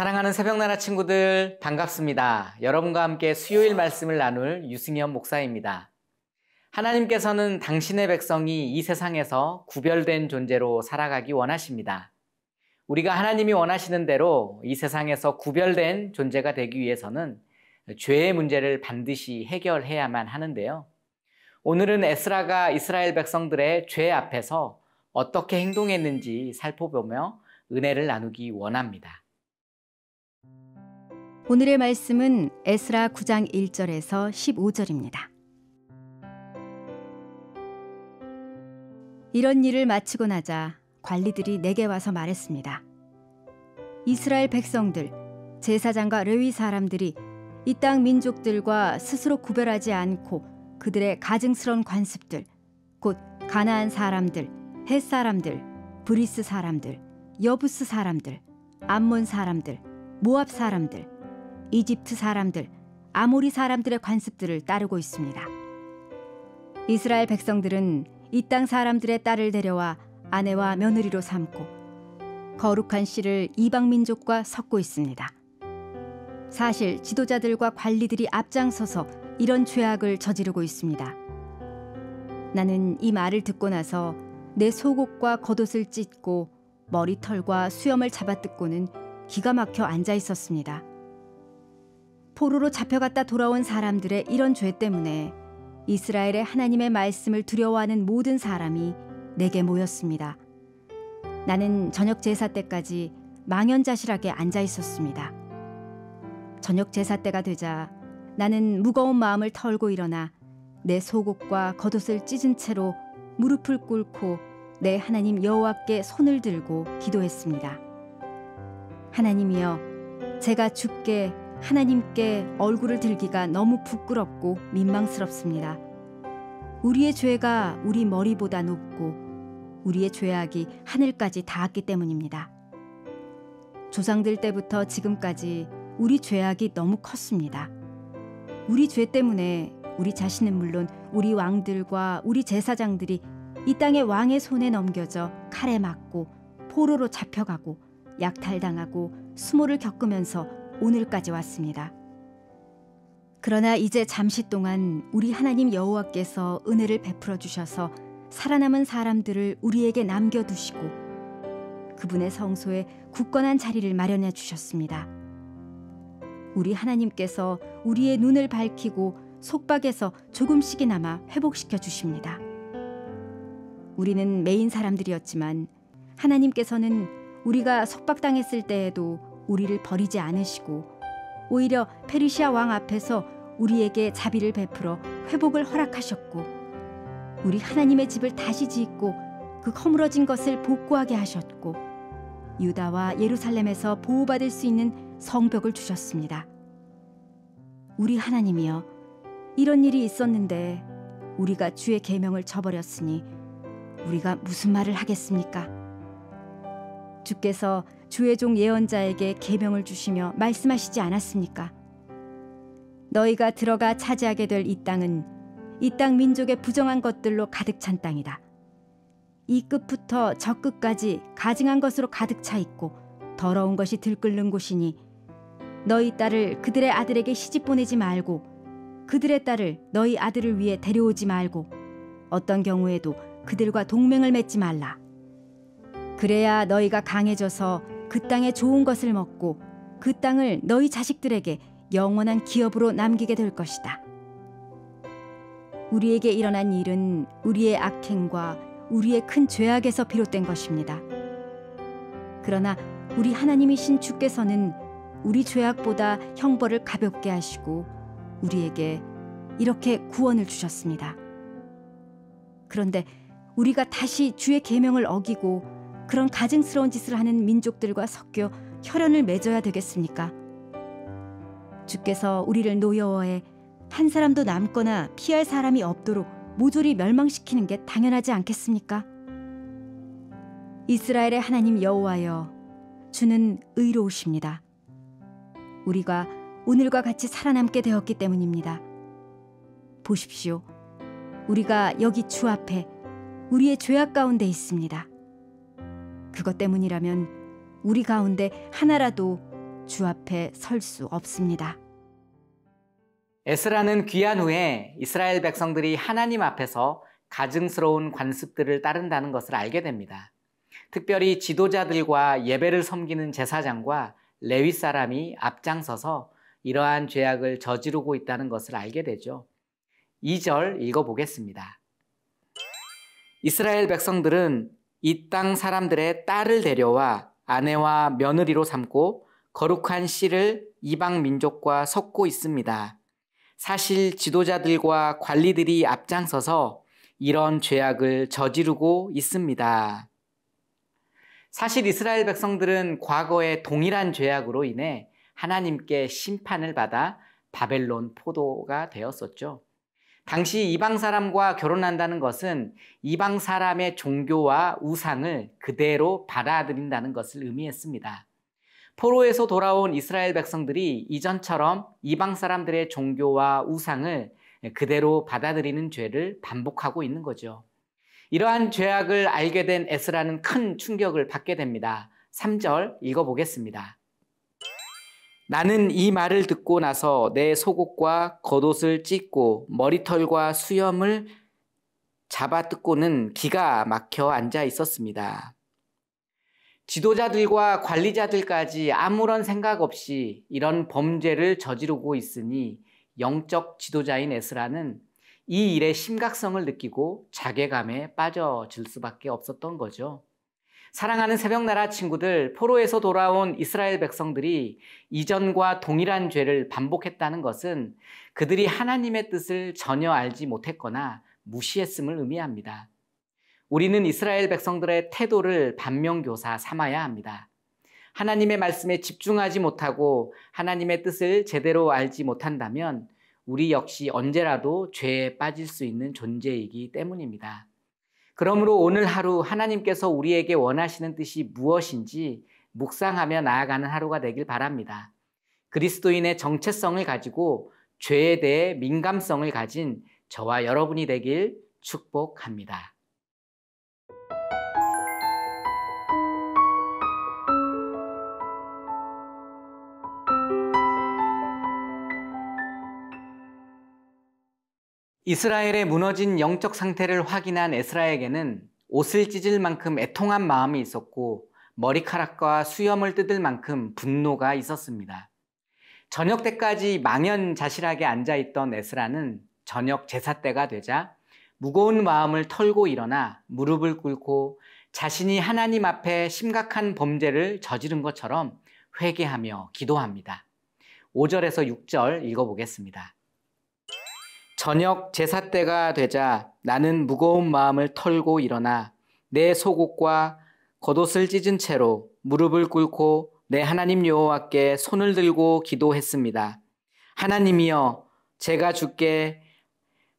사랑하는 새벽나라 친구들 반갑습니다. 여러분과 함께 수요일 말씀을 나눌 유승현 목사입니다. 하나님께서는 당신의 백성이 이 세상에서 구별된 존재로 살아가기 원하십니다. 우리가 하나님이 원하시는 대로 이 세상에서 구별된 존재가 되기 위해서는 죄의 문제를 반드시 해결해야만 하는데요. 오늘은 에스라가 이스라엘 백성들의 죄 앞에서 어떻게 행동했는지 살펴보며 은혜를 나누기 원합니다. 오늘의 말씀은 에스라 9장 1절에서 15절입니다. 이런 일을 마치고 나자 관리들이 내게 와서 말했습니다. 이스라엘 백성들, 제사장과 레위 사람들이 이 땅 민족들과 스스로 구별하지 않고 그들의 가증스러운 관습들, 곧 가나안 사람들, 헷 사람들, 브리스 사람들, 여부스 사람들, 암몬 사람들, 모압 사람들, 이집트 사람들, 아모리 사람들의 관습들을 따르고 있습니다. 이스라엘 백성들은 이 땅 사람들의 딸을 데려와 아내와 며느리로 삼고 거룩한 씨를 이방 민족과 섞고 있습니다. 사실 지도자들과 관리들이 앞장서서 이런 죄악을 저지르고 있습니다. 나는 이 말을 듣고 나서 내 속옷과 겉옷을 찢고 머리털과 수염을 잡아뜯고는 기가 막혀 앉아 있었습니다. 포로로 잡혀갔다 돌아온 사람들의 이런 죄 때문에 이스라엘의 하나님의 말씀을 두려워하는 모든 사람이 내게 모였습니다. 나는 저녁 제사 때까지 망연자실하게 앉아 있었습니다. 저녁 제사 때가 되자 나는 무거운 마음을 털고 일어나 내 속옷과 겉옷을 찢은 채로 무릎을 꿇고 내 하나님 여호와께 손을 들고 기도했습니다. 하나님이여, 제가 주께 하나님께 얼굴을 들기가 너무 부끄럽고 민망스럽습니다. 우리의 죄가 우리 머리보다 높고 우리의 죄악이 하늘까지 닿았기 때문입니다. 조상들 때부터 지금까지 우리 죄악이 너무 컸습니다. 우리 죄 때문에 우리 자신은 물론 우리 왕들과 우리 제사장들이 이 땅의 왕의 손에 넘겨져 칼에 맞고 포로로 잡혀가고 약탈당하고 수모를 겪으면서 오늘까지 왔습니다. 그러나 이제 잠시 동안 우리 하나님 여호와께서 은혜를 베풀어 주셔서 살아남은 사람들을 우리에게 남겨두시고 그분의 성소에 굳건한 자리를 마련해 주셨습니다. 우리 하나님께서 우리의 눈을 밝히고 속박에서 조금씩이나마 회복시켜 주십니다. 우리는 매인 사람들이었지만 하나님께서는 우리가 속박당했을 때에도 우리를 버리지 않으시고 오히려 페르시아 왕 앞에서 우리에게 자비를 베풀어 회복을 허락하셨고 우리 하나님의 집을 다시 짓고 그 허물어진 것을 복구하게 하셨고 유다와 예루살렘에서 보호받을 수 있는 성벽을 주셨습니다. 우리 하나님이여, 이런 일이 있었는데 우리가 주의 계명을 저버렸으니 우리가 무슨 말을 하겠습니까? 주께서 주의 종 예언자에게 계명을 주시며 말씀하시지 않았습니까? 너희가 들어가 차지하게 될 이 땅은 이 땅 민족의 부정한 것들로 가득 찬 땅이다. 이 끝부터 저 끝까지 가증한 것으로 가득 차 있고 더러운 것이 들끓는 곳이니 너희 딸을 그들의 아들에게 시집 보내지 말고 그들의 딸을 너희 아들을 위해 데려오지 말고 어떤 경우에도 그들과 동맹을 맺지 말라. 그래야 너희가 강해져서 그 땅의 좋은 것을 먹고 그 땅을 너희 자식들에게 영원한 기업으로 남기게 될 것이다. 우리에게 일어난 일은 우리의 악행과 우리의 큰 죄악에서 비롯된 것입니다. 그러나 우리 하나님이신 주께서는 우리 죄악보다 형벌을 가볍게 하시고 우리에게 이렇게 구원을 주셨습니다. 그런데 우리가 다시 주의 계명을 어기고 그런 가증스러운 짓을 하는 민족들과 섞여 혈연을 맺어야 되겠습니까? 주께서 우리를 노여워해 한 사람도 남거나 피할 사람이 없도록 모조리 멸망시키는 게 당연하지 않겠습니까? 이스라엘의 하나님 여호와여, 주는 의로우십니다. 우리가 오늘과 같이 살아남게 되었기 때문입니다. 보십시오. 우리가 여기 주 앞에 우리의 죄악 가운데 있습니다. 그것 때문이라면 우리 가운데 하나라도 주 앞에 설 수 없습니다. 에스라는 귀환 후에 이스라엘 백성들이 하나님 앞에서 가증스러운 관습들을 따른다는 것을 알게 됩니다. 특별히 지도자들과 예배를 섬기는 제사장과 레위 사람이 앞장서서 이러한 죄악을 저지르고 있다는 것을 알게 되죠. 2절 읽어보겠습니다. 이스라엘 백성들은 이 땅 사람들의 딸을 데려와 아내와 며느리로 삼고 거룩한 씨를 이방 민족과 섞고 있습니다. 사실 지도자들과 관리들이 앞장서서 이런 죄악을 저지르고 있습니다. 사실 이스라엘 백성들은 과거에 동일한 죄악으로 인해 하나님께 심판을 받아 바벨론 포로가 되었었죠. 당시 이방 사람과 결혼한다는 것은 이방 사람의 종교와 우상을 그대로 받아들인다는 것을 의미했습니다. 포로에서 돌아온 이스라엘 백성들이 이전처럼 이방 사람들의 종교와 우상을 그대로 받아들이는 죄를 반복하고 있는 거죠. 이러한 죄악을 알게 된 에스라는 큰 충격을 받게 됩니다. 3절 읽어보겠습니다. 나는 이 말을 듣고 나서 내 속옷과 겉옷을 찢고 머리털과 수염을 잡아뜯고는 기가 막혀 앉아 있었습니다. 지도자들과 관리자들까지 아무런 생각 없이 이런 범죄를 저지르고 있으니 영적 지도자인 에스라는 이 일의 심각성을 느끼고 자괴감에 빠져들 수밖에 없었던 거죠. 사랑하는 새벽나라 친구들, 포로에서 돌아온 이스라엘 백성들이 이전과 동일한 죄를 반복했다는 것은 그들이 하나님의 뜻을 전혀 알지 못했거나 무시했음을 의미합니다. 우리는 이스라엘 백성들의 태도를 반면교사 삼아야 합니다. 하나님의 말씀에 집중하지 못하고 하나님의 뜻을 제대로 알지 못한다면 우리 역시 언제라도 죄에 빠질 수 있는 존재이기 때문입니다. 그러므로 오늘 하루 하나님께서 우리에게 원하시는 뜻이 무엇인지 묵상하며 나아가는 하루가 되길 바랍니다. 그리스도인의 정체성을 가지고 죄에 대해 민감성을 가진 저와 여러분이 되길 축복합니다. 이스라엘의 무너진 영적 상태를 확인한 에스라에게는 옷을 찢을 만큼 애통한 마음이 있었고 머리카락과 수염을 뜯을 만큼 분노가 있었습니다. 저녁 때까지 망연자실하게 앉아있던 에스라는 저녁 제사 때가 되자 무거운 마음을 털고 일어나 무릎을 꿇고 자신이 하나님 앞에 심각한 범죄를 저지른 것처럼 회개하며 기도합니다. 5절에서 6절 읽어보겠습니다. 저녁 제사 때가 되자 나는 무거운 마음을 털고 일어나 내 속옷과 겉옷을 찢은 채로 무릎을 꿇고 내 하나님 여호와께 손을 들고 기도했습니다. 하나님이여, 제가 주께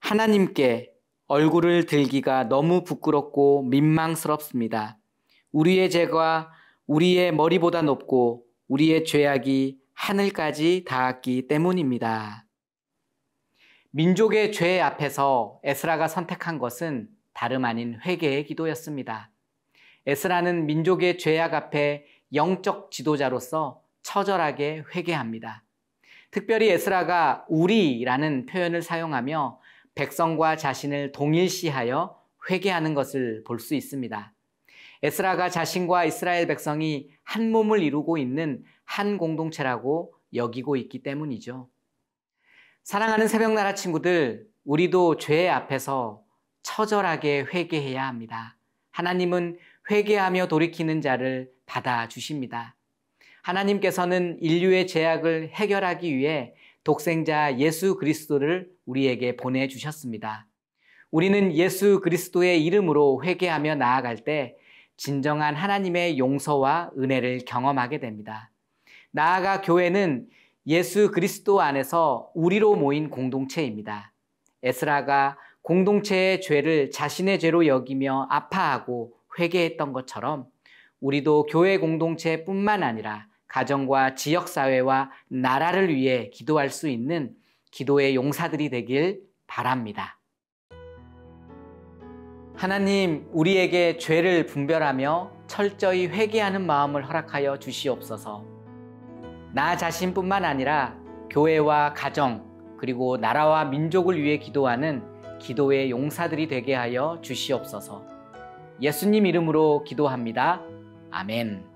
하나님께 얼굴을 들기가 너무 부끄럽고 민망스럽습니다. 우리의 죄가 우리의 머리보다 높고 우리의 죄악이 하늘까지 닿았기 때문입니다. 민족의 죄 앞에서 에스라가 선택한 것은 다름 아닌 회개의 기도였습니다. 에스라는 민족의 죄악 앞에 영적 지도자로서 처절하게 회개합니다. 특별히 에스라가 우리라는 표현을 사용하며 백성과 자신을 동일시하여 회개하는 것을 볼 수 있습니다. 에스라가 자신과 이스라엘 백성이 한 몸을 이루고 있는 한 공동체라고 여기고 있기 때문이죠. 사랑하는 새벽나라 친구들, 우리도 죄 앞에서 처절하게 회개해야 합니다. 하나님은 회개하며 돌이키는 자를 받아주십니다. 하나님께서는 인류의 죄악을 해결하기 위해 독생자 예수 그리스도를 우리에게 보내주셨습니다. 우리는 예수 그리스도의 이름으로 회개하며 나아갈 때 진정한 하나님의 용서와 은혜를 경험하게 됩니다. 나아가 교회는 예수 그리스도 안에서 우리로 모인 공동체입니다. 에스라가 공동체의 죄를 자신의 죄로 여기며 아파하고 회개했던 것처럼 우리도 교회 공동체뿐만 아니라 가정과 지역사회와 나라를 위해 기도할 수 있는 기도의 용사들이 되길 바랍니다. 하나님, 우리에게 죄를 분별하며 철저히 회개하는 마음을 허락하여 주시옵소서. 나 자신뿐만 아니라 교회와 가정, 그리고 나라와 민족을 위해 기도하는 기도의 용사들이 되게 하여 주시옵소서. 예수님 이름으로 기도합니다. 아멘.